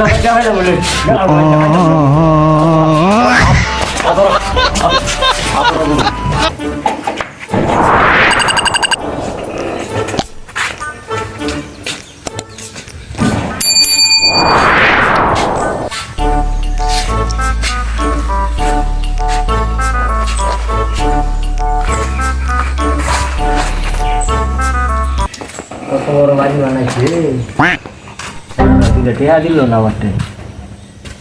টাকা হয়ে যাবে কত বড় বাড়ি বানাইছে দুটা টেহা দিল না আমার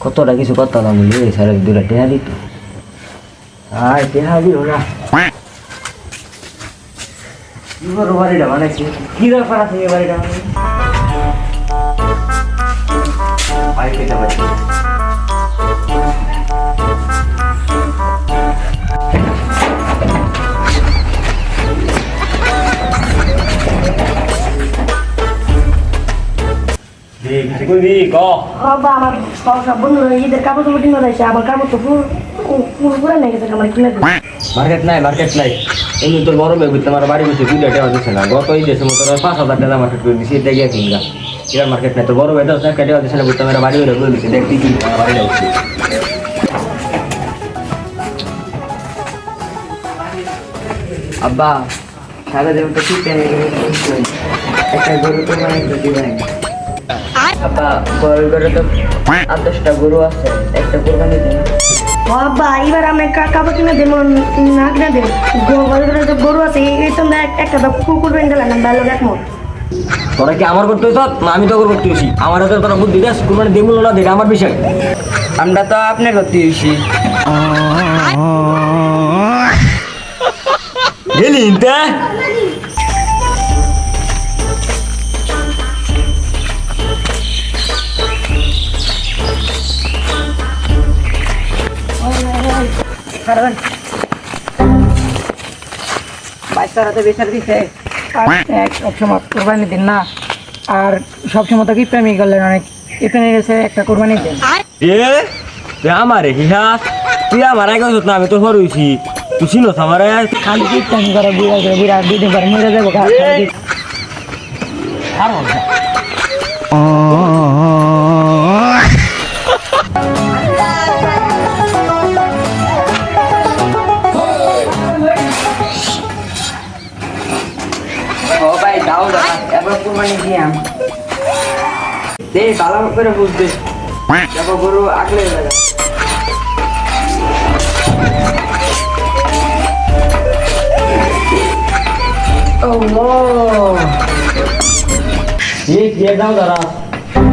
কতটা কিছু করতাম না বলি স্যার দুটা টেহা দিত আর টেহা দিল না কি বড় বাড়িটা বানাইছে কি দরকার আছে এই বাড়িটা বাড়ি খেতে পারছি বাবা আমার সব বন্ধুরা ঈদের কাপড় চোপড় কিনে দিয়েছে আমার কাপড় তো পুরো নিয়ে গেছে আমার কিনে মার্কেট নাই এমনি তোর বড় মেয়ে আমার বাড়ি বসে 2 টাকা দিচ্ছে না গত ঈদের সময় তোর 5,000 টাকা মার্কেট করে দিচ্ছি এটা গিয়ে কিনগা এবার মার্কেট নাই তোর বড় মেয়ে 10 টাকা দিচ্ছে না বুঝতে আমার বাড়ি হলে করে দিচ্ছে দেখ কি আমার বাড়ি যাচ্ছে আব্বা সারা জীবন তো ঠিক একটা গরু তো মানে দিবেন আব্বা গরুর ঘরে তো 8-10টা গরু আছে একটা কোরবানি দেন বাবা এবার আমি কাপড় কিনে দেবো না কিনে দেব গরু আছে এই তো একটা কুকুর বেঁধে লাগলাম ভালো দেখো তোরা কি আমার করতে হইত না আমি তো করতে হইছি আমার হাতে তোরা বুদ্ধি দেস কোরবানি দেবো না দেখ আমার বিষয় আমরা তো আপনার করতে হইছি গেলি ইনতে বাচ্চারা বেচার দিছে সবসময় কোরবানি দিন না আর সবসময় তো কি প্রেমিক করলেন অনেক এখানে গেছে একটা কোরবানি দিন আমারে হিসাস তুই আমার আগে না আমি তো হরইছি তুই চিনো আমার খালি কি প্রেম করে বুড়া 2 দিন পরে মরে যাবো এবার কোরবানি দিয়াম দে ভালো করে বুঝবে দেখো গরু আগলে যাবে ও ঠিক দিয়ে দাও দাদা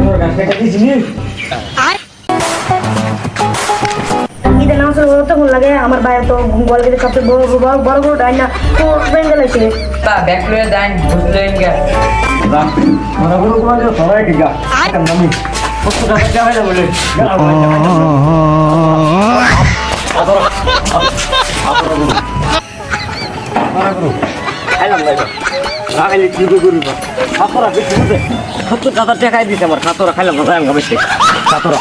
তোর কাছে দিছি ঈদের নামাজ তখন লাগে আমার বাইরে তো গোয়ালগিরি সবচেয়ে বড় বড় ডাইনা তো বেঁধে লাগছে তা ব্যাক লয়ে দেন বুঝলেন গে মারা গরু কোন সবাই ঠিক আছে নামি কত টাকা হয়ে যাবে খাতরা বেশি 70,000 টাকাই দিতে আমার খাতরা খাইলাম না আমি বেশি খাতরা